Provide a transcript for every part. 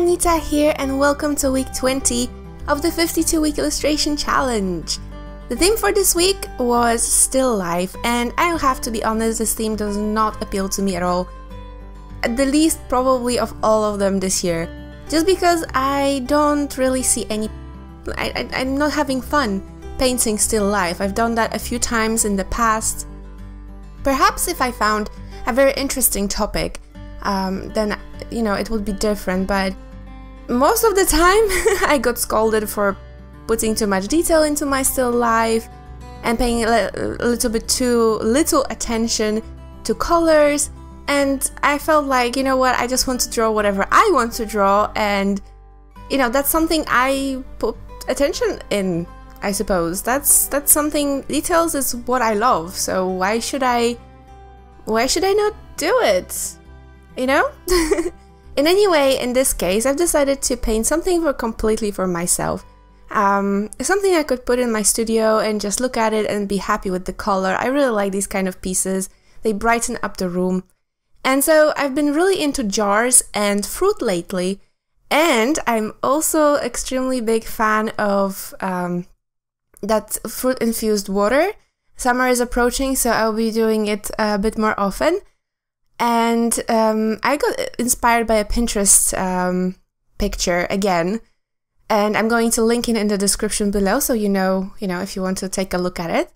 Anita here and welcome to week 20 of the 52-week illustration challenge. The theme for this week was still life, and I'll have to be honest, this theme does not appeal to me at all. At the least probably of all of them this year. Just because I don't really see any... I'm not having fun painting still life. I've done that a few times in the past. Perhaps if I found a very interesting topic, then, you know, it would be different, but most of the time I got scolded for putting too much detail into my still life and paying a little bit too little attention to colors, and I felt like, you know what, I just want to draw whatever I want to draw, and, you know, that's something I put attention in, I suppose. That's something, details is what I love, so why should I not do it? You know? In any way, in this case, I've decided to paint something completely for myself. Something I could put in my studio and just look at it and be happy with the color. I really like these kind of pieces. They brighten up the room. And so I've been really into jars and fruit lately. And I'm also extremely big fan of that fruit-infused water. Summer is approaching, so I'll be doing it a bit more often. And I got inspired by a Pinterest picture again, and I'm going to link it in the description below, so you know if you want to take a look at it.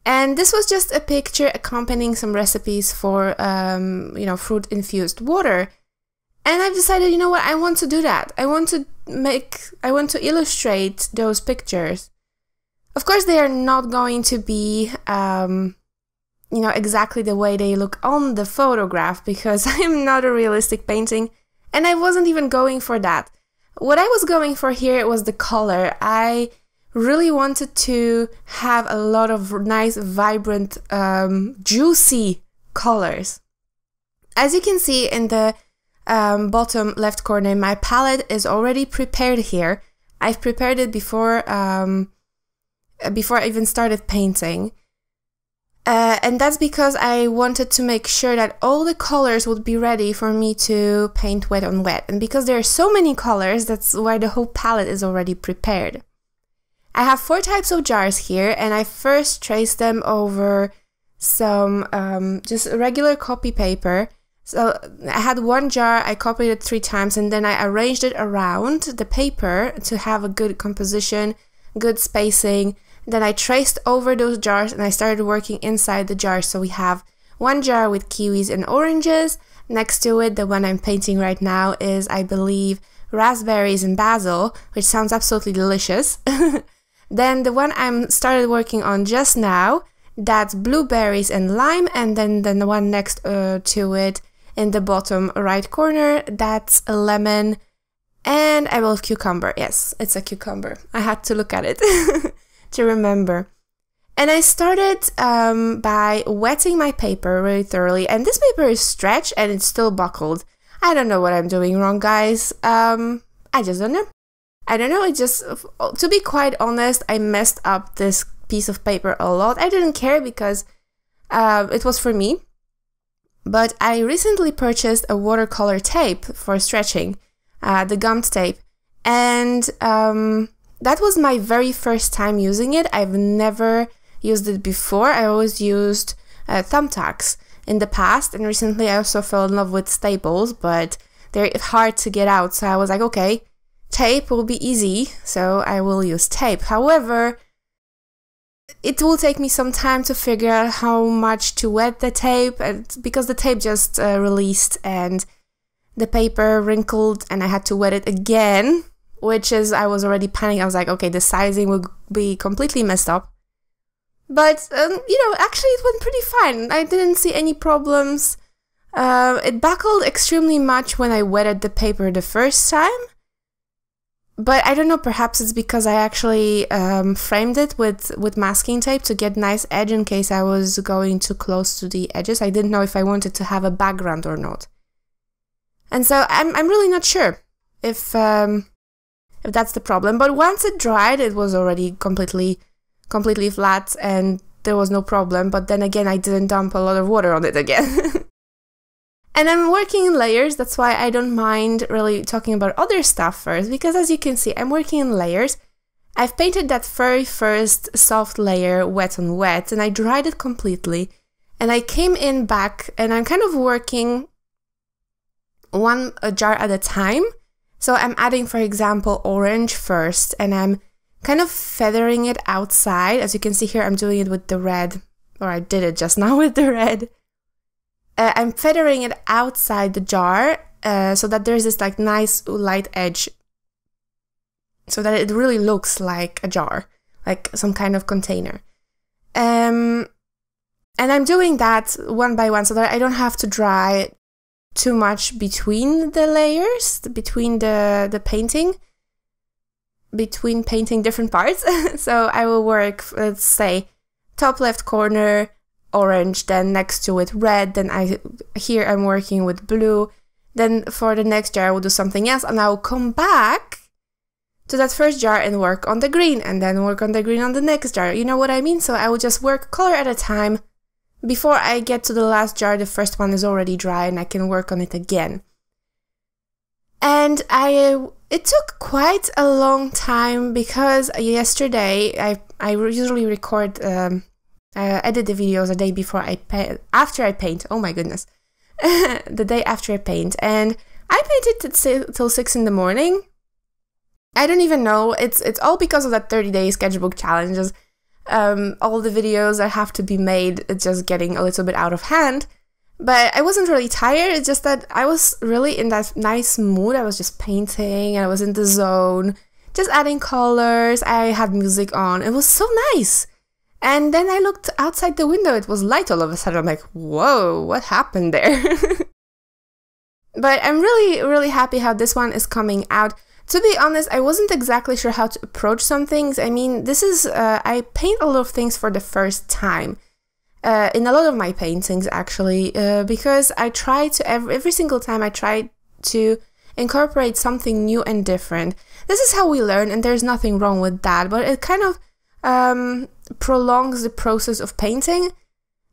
And this was just a picture accompanying some recipes for fruit-infused water. And I've decided, you know what, I want to do that. I want to illustrate those pictures. Of course, they are not going to be exactly the way they look on the photograph, because I am not a realistic painting, and I wasn't even going for that. What I was going for here was the color. I really wanted to have a lot of nice, vibrant, juicy colors. As you can see in the bottom left corner, my palette is already prepared here. I've prepared it before I even started painting. And that's because I wanted to make sure that all the colors would be ready for me to paint wet on wet. And because there are so many colors, that's why the whole palette is already prepared. I have 4 types of jars here, and I first traced them over some just regular copy paper. So I had one jar, I copied it 3 times, and then I arranged it around the paper to have a good composition, good spacing. Then I traced over those jars and I started working inside the jars. So we have one jar with kiwis and oranges. Next to it, the one I'm painting right now is, I believe, raspberries and basil, which sounds absolutely delicious. Then the one I'm started working on just now, that's blueberries and lime. And then the one next to it in the bottom right corner, that's a lemon and I believe cucumber. Yes, it's a cucumber. I had to look at it. To remember. And I started by wetting my paper really thoroughly, and this paper is stretched and it's still buckled. I don't know what I'm doing wrong, guys. I just don't know. I don't know, it just, to be quite honest, I messed up this piece of paper a lot. I didn't care because it was for me. But I recently purchased a watercolor tape for stretching, the gummed tape, and that was my very first time using it. I've never used it before. I always used thumbtacks in the past, and recently I also fell in love with staples, but they're hard to get out. So I was like, okay, tape will be easy, so I will use tape. However, it will take me some time to figure out how much to wet the tape, because the tape just released and the paper wrinkled and I had to wet it again. Which is, I was already panicking. I was like, okay, the sizing will be completely messed up. But, actually it went pretty fine. I didn't see any problems. It buckled extremely much when I wetted the paper the first time. But I don't know, perhaps it's because I actually framed it with masking tape to get nice edge in case I was going too close to the edges. I didn't know if I wanted to have a background or not. And so I'm really not sure if that's the problem. But once it dried, it was already completely flat and there was no problem. But then again, I didn't dump a lot of water on it again. And I'm working in layers, that's why I don't mind really talking about other stuff first, because as you can see, I'm working in layers. I've painted that very first soft layer wet on wet, and I dried it completely. And I came in back, and I'm kind of working one jar at a time. So I'm adding, for example, orange first, and I'm kind of feathering it outside. As you can see here, I'm doing it with the red, or I did it just now with the red. I'm feathering it outside the jar so that there's this like nice light edge, so that it really looks like a jar, like some kind of container. And I'm doing that one by one so that I don't have to dry too much between the layers, between the painting, between painting different parts. So I will work, let's say, top left corner, orange, then next to it red, then here I'm working with blue, then for the next jar I will do something else, and I will come back to that first jar and work on the green, and then work on the green on the next jar, you know what I mean? So I will just work color at a time. Before I get to the last jar, the first one is already dry and I can work on it again. And it took quite a long time, because yesterday I usually record edit the videos a day before after I paint. Oh my goodness. The day after I paint. And I painted till 6 in the morning. I don't even know. It's all because of that 30-day sketchbook challenges. All the videos that have to be made, it's just getting a little bit out of hand. But I wasn't really tired. It's just that I was really in that nice mood. I was just painting. I was in the zone. Just adding colors. I had music on. It was so nice. And then I looked outside the window, it was light all of a sudden. I'm like, whoa, what happened there? But I'm really, really happy how this one is coming out. To be honest, I wasn't exactly sure how to approach some things. I mean, this is, I paint a lot of things for the first time. In a lot of my paintings, actually, because I try to, every single time I try to incorporate something new and different. This is how we learn, and there's nothing wrong with that, but it kind of prolongs the process of painting.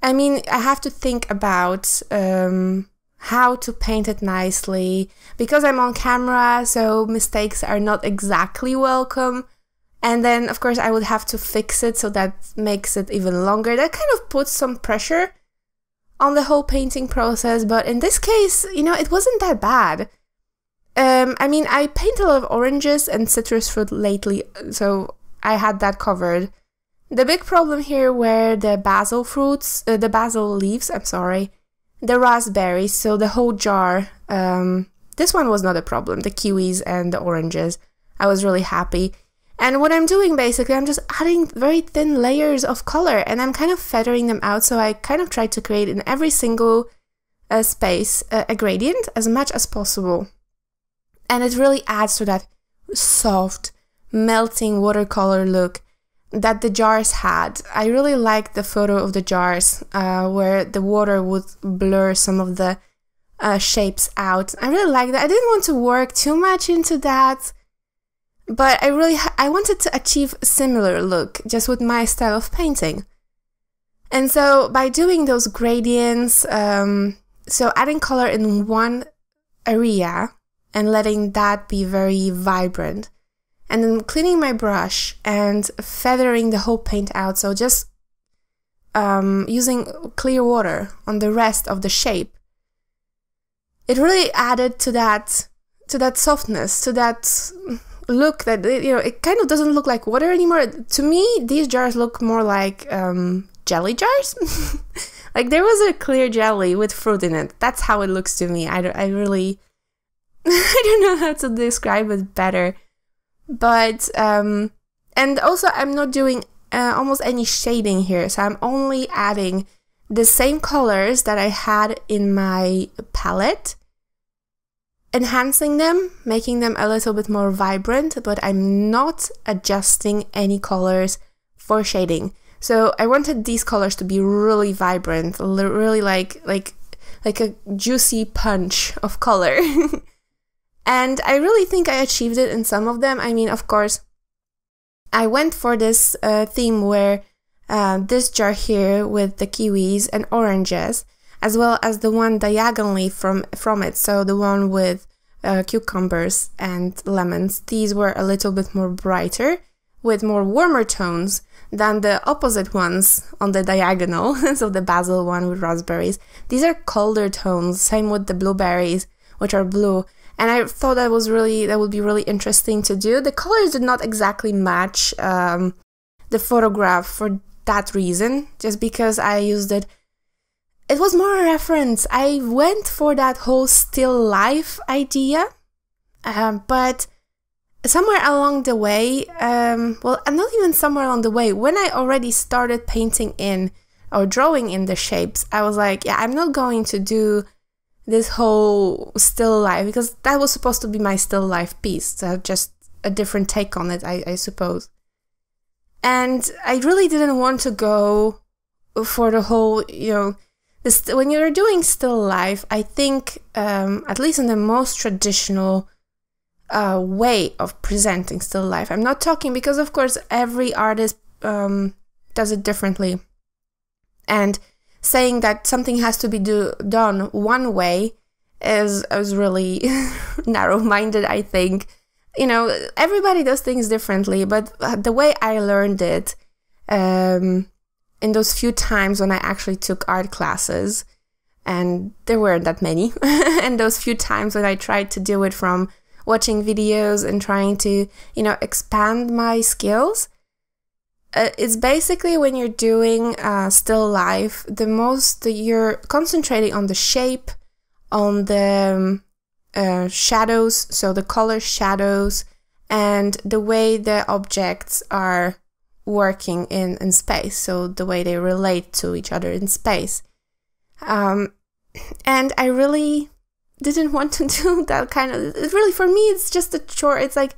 I mean, I have to think about how to paint it nicely, because I'm on camera, so mistakes are not exactly welcome. And then, of course, I would have to fix it, so that makes it even longer. That kind of puts some pressure on the whole painting process, but in this case, you know, it wasn't that bad. I mean, I paint a lot of oranges and citrus fruit lately, so I had that covered. The big problem here were the basil fruits, the basil leaves, I'm sorry, the raspberries, so the whole jar. This one was not a problem, the kiwis and the oranges. I was really happy. And what I'm doing basically, I'm just adding very thin layers of color, and I'm kind of feathering them out, so I kind of try to create in every single space a gradient as much as possible. And it really adds to that soft, melting watercolor look that the jars had. I really liked the photo of the jars where the water would blur some of the shapes out. I really liked that. I didn't want to work too much into that, but I wanted to achieve a similar look just with my style of painting. And so by doing those gradients, so adding color in one area and letting that be very vibrant, and then cleaning my brush and feathering the whole paint out, so just using clear water on the rest of the shape, it really added to that softness, to that look that, you know, it kind of doesn't look like water anymore. To me, these jars look more like jelly jars. Like there was a clear jelly with fruit in it. That's how it looks to me. I really I don't know how to describe it better. But and also I'm not doing almost any shading here, so I'm only adding the same colors that I had in my palette, enhancing them, making them a little bit more vibrant, but I'm not adjusting any colors for shading. So I wanted these colors to be really vibrant, really like a juicy punch of color. And I really think I achieved it in some of them. I mean, of course, I went for this theme where this jar here with the kiwis and oranges, as well as the one diagonally from it, so the one with cucumbers and lemons. These were a little bit more brighter, with more warmer tones than the opposite ones on the diagonal, so the basil one with raspberries. These are colder tones, same with the blueberries, which are blue. And I thought that would be really interesting to do. The colors did not exactly match the photograph for that reason, just because I used it. It was more a reference. I went for that whole still life idea, but somewhere along the way, well, not even somewhere along the way, when I already started painting in or drawing in the shapes, I was like, yeah, I'm not going to do this whole still life, because that was supposed to be my still life piece, so just a different take on it, I suppose. And I really didn't want to go for the whole, you know, when you're doing still life, I think, at least in the most traditional way of presenting still life, I'm not talking, because of course every artist does it differently, and saying that something has to be done one way is really narrow-minded, I think. You know, everybody does things differently, but the way I learned it, in those few times when I actually took art classes, and there weren't that many, and those few times when I tried to do it from watching videos and trying to, you know, expand my skills, it's basically when you're doing still life, you're concentrating on the shape, on the shadows, so the color shadows, and the way the objects are working in space, so the way they relate to each other in space. And I really didn't want to do that kind of, really, for me, it's just a chore. It's like,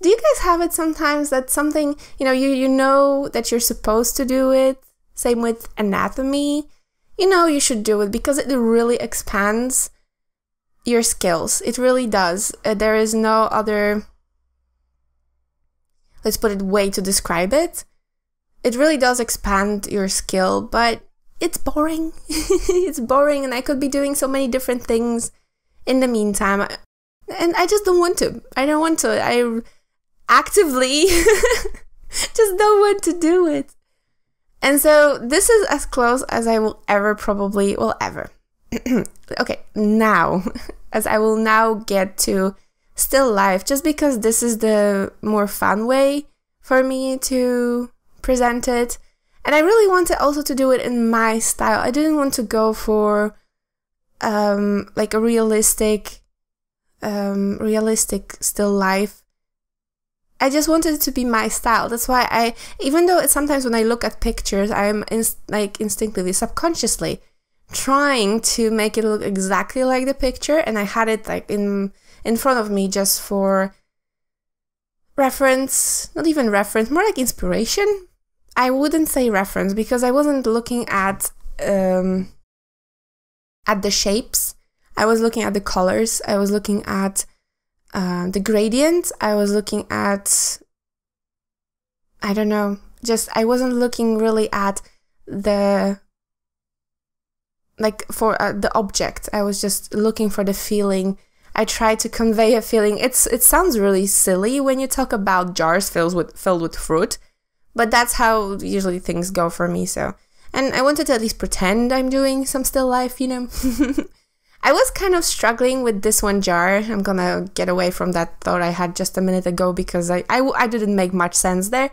do you guys have it sometimes that something, you know, you know that you're supposed to do it? Same with anatomy. You know you should do it because it really expands your skills. It really does. There is no other, let's put it, way to describe it. It really does expand your skill, but it's boring. It's boring, and I could be doing so many different things in the meantime. And I just don't want to. I don't want to. I actively just don't want to do it. And so this is as close as I will ever okay, now, as I will now get to still life, just because this is the more fun way for me to present it. And I really wanted also to do it in my style. I didn't want to go for like a realistic still life. I just wanted it to be my style. That's why even though it's sometimes when I look at pictures, I'm instinctively, subconsciously trying to make it look exactly like the picture, and I had it like in front of me just for reference, not even reference, more like inspiration. I wouldn't say reference, because I wasn't looking at the shapes. I was looking at the colors. I was looking at the gradient. I was looking at, I don't know, I wasn't looking really at the, like, for the object. I was just looking for the feeling. I tried to convey a feeling. It sounds really silly when you talk about jars filled with fruit, but that's how usually things go for me. So, and I wanted to at least pretend I'm doing some still life, you know. I was kind of struggling with this one jar. I'm gonna get away from that thought I had just a minute ago, because I didn't make much sense there.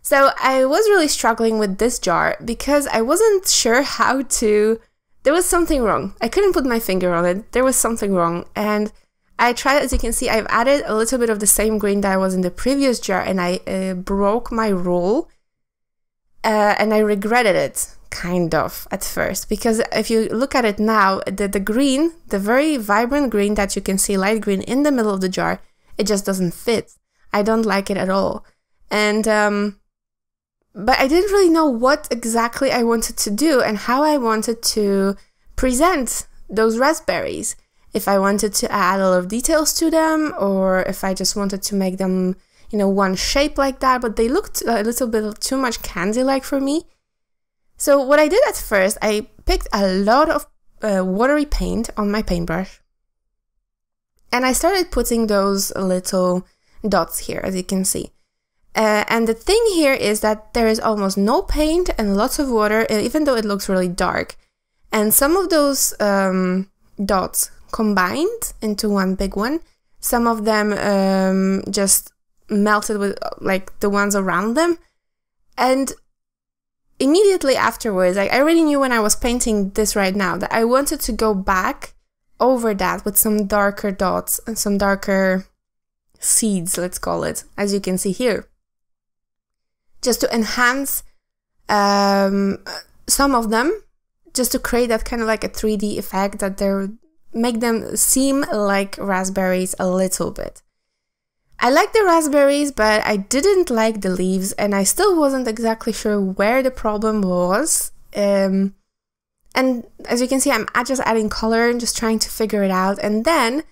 So I was really struggling with this jar because I wasn't sure how to. There was something wrong. I couldn't put my finger on it. There was something wrong. And I tried, as you can see, I've added a little bit of the same green that was in the previous jar, and I broke my rule. And I regretted it, kind of, at first. Because if you look at it now, the green, the very vibrant green that you can see, light green, in the middle of the jar, it just doesn't fit. I don't like it at all. And, but I didn't really know what exactly I wanted to do and how I wanted to present those raspberries. If I wanted to add a lot of details to them, or if I just wanted to make them, you know, one shape like that, but they looked a little bit too much candy-like for me. So what I did at first, I picked a lot of watery paint on my paintbrush. And I started putting those little dots here, as you can see. And the thing here is that there is almost no paint and lots of water, even though it looks really dark. And some of those dots combined into one big one. Some of them just melted with like the ones around them. And immediately afterwards, I already knew when I was painting this right now that I wanted to go back over that with some darker dots and some darker seeds, let's call it, as you can see here. Just to enhance some of them, just to create that kind of like a 3D effect that they're make them seem like raspberries a little bit. I like the raspberries, but I didn't like the leaves, and I still wasn't exactly sure where the problem was. And as you can see, I'm just adding color and just trying to figure it out. And then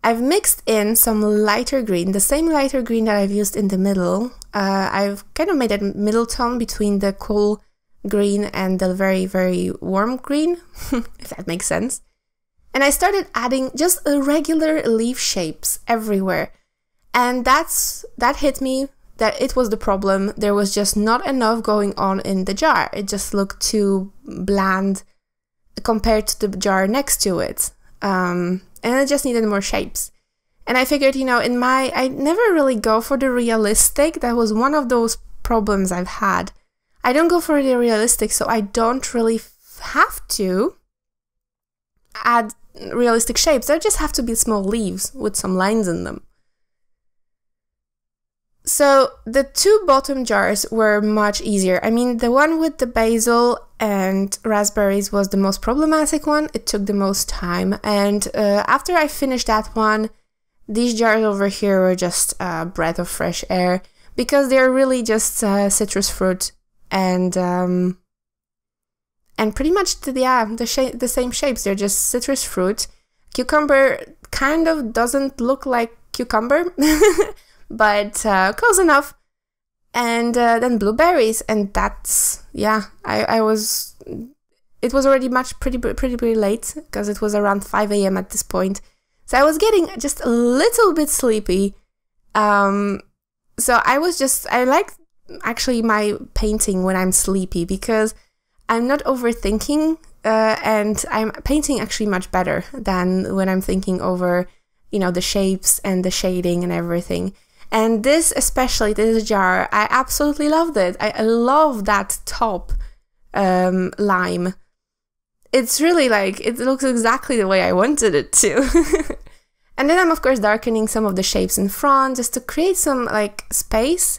I've mixed in some lighter green, the same lighter green that I've used in the middle. I've kind of made a middle tone between the cool green and the very, very warm green, if that makes sense. And I started adding just regular leaf shapes everywhere. And that hit me that it was the problem. There was just not enough going on in the jar. It just looked too bland compared to the jar next to it. And it just needed more shapes. And I figured, you know, I never really go for the realistic. That was one of those problems I've had. I don't go for the realistic, so I don't really have to add realistic shapes. There just have to be small leaves with some lines in them. So the two bottom jars were much easier. I mean, the one with the basil and raspberries was the most problematic one. It took the most time. And after I finished that one, these jars over here were just a breath of fresh air, because they're really just citrus fruit and pretty much the same shapes. They're just citrus fruit. Cucumber kind of doesn't look like cucumber. But close enough. And then blueberries, and that's, yeah, it was already pretty late, because it was around 5 a.m. at this point. So I was getting just a little bit sleepy. So I like actually my painting when I'm sleepy, because I'm not overthinking, and I'm painting actually much better than when I'm thinking over, you know, the shapes and the shading and everything. And this, especially this jar, I absolutely loved it. I love that top lime. It's really like, it looks exactly the way I wanted it to. And then I'm of course darkening some of the shapes in front just to create some like space.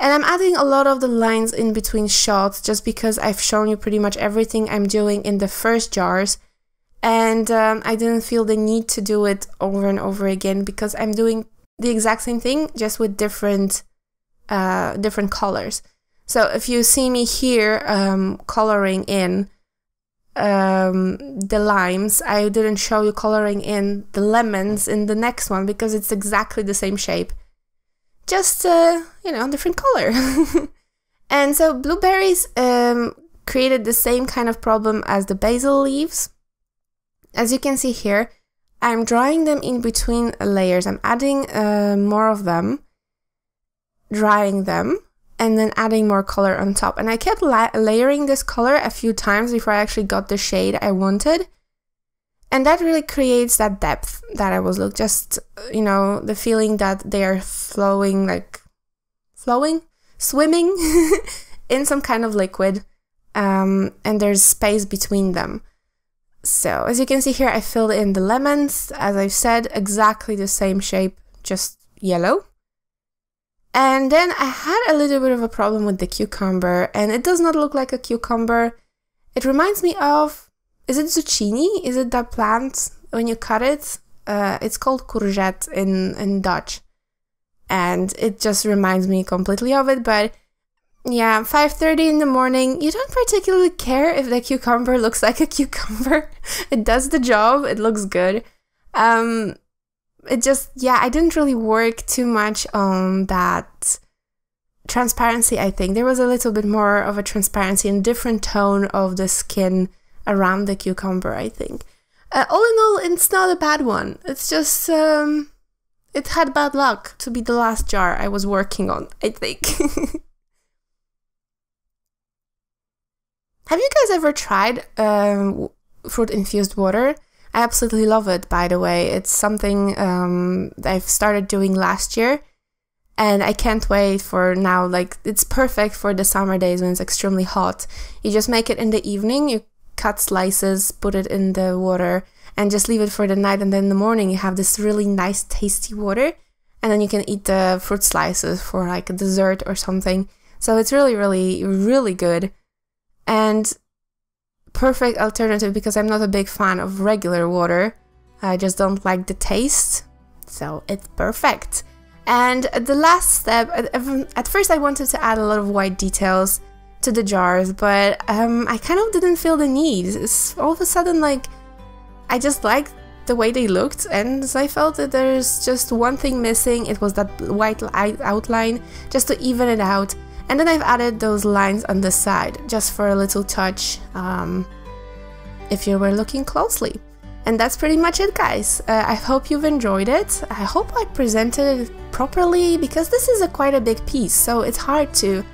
And I'm adding a lot of the lines in between shots just because I've shown you pretty much everything I'm doing in the first jars. And I didn't feel the need to do it over and over again, because I'm doing the exact same thing, just with different colors. So if you see me here coloring in the limes, I didn't show you coloring in the lemons in the next one, because it's exactly the same shape, just you know, different color. And so blueberries created the same kind of problem as the basil leaves. As you can see here, I'm drawing them in between layers. I'm adding more of them, drying them, and then adding more color on top. And I kept layering this color a few times before I actually got the shade I wanted. And that really creates that depth that I was looking, just, you know, the feeling that they are swimming in some kind of liquid, and there's space between them. So, as you can see here, I filled in the lemons, as I've said, exactly the same shape, just yellow. And then I had a little bit of a problem with the cucumber, and it does not look like a cucumber. It reminds me of, is it zucchini? Is it that plant when you cut it? It's called courgette in Dutch. And it just reminds me completely of it, but yeah, 5:30 in the morning, you don't particularly care if the cucumber looks like a cucumber. It does the job, it looks good. It just, yeah, I didn't really work too much on that transparency, I think. There was a little bit more of a transparency and different tone of the skin around the cucumber, I think. All in all, it's not a bad one. It's just, it had bad luck to be the last jar I was working on, I think. Have you guys ever tried fruit-infused water? I absolutely love it, by the way. It's something I've started doing last year, and I can't wait for now. Like, it's perfect for the summer days when it's extremely hot. You just make it in the evening, you cut slices, put it in the water, and just leave it for the night, and then in the morning you have this really nice, tasty water, and then you can eat the fruit slices for like a dessert or something. So it's really, really, really good, and perfect alternative because I'm not a big fan of regular water. I just don't like the taste, so it's perfect. And the last step, at first I wanted to add a lot of white details to the jars, but I kind of didn't feel the need. It's all of a sudden, like, I just liked the way they looked, and I felt that there's just one thing missing. It was that white outline, just to even it out. And then I've added those lines on the side, just for a little touch, if you were looking closely. And that's pretty much it, guys. I hope you've enjoyed it. I hope I presented it properly, because this is quite a big piece, so it's hard to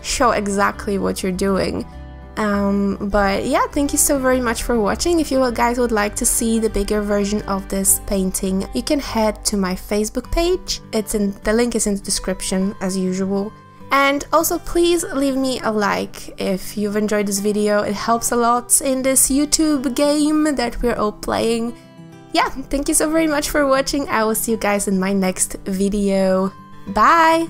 show exactly what you're doing. But yeah, thank you so very much for watching. If you guys would like to see the bigger version of this painting, you can head to my Facebook page. The link is in the description as usual. And also, please leave me a like if you've enjoyed this video. It helps a lot in this YouTube game that we're all playing. Yeah, thank you so very much for watching. I will see you guys in my next video. Bye!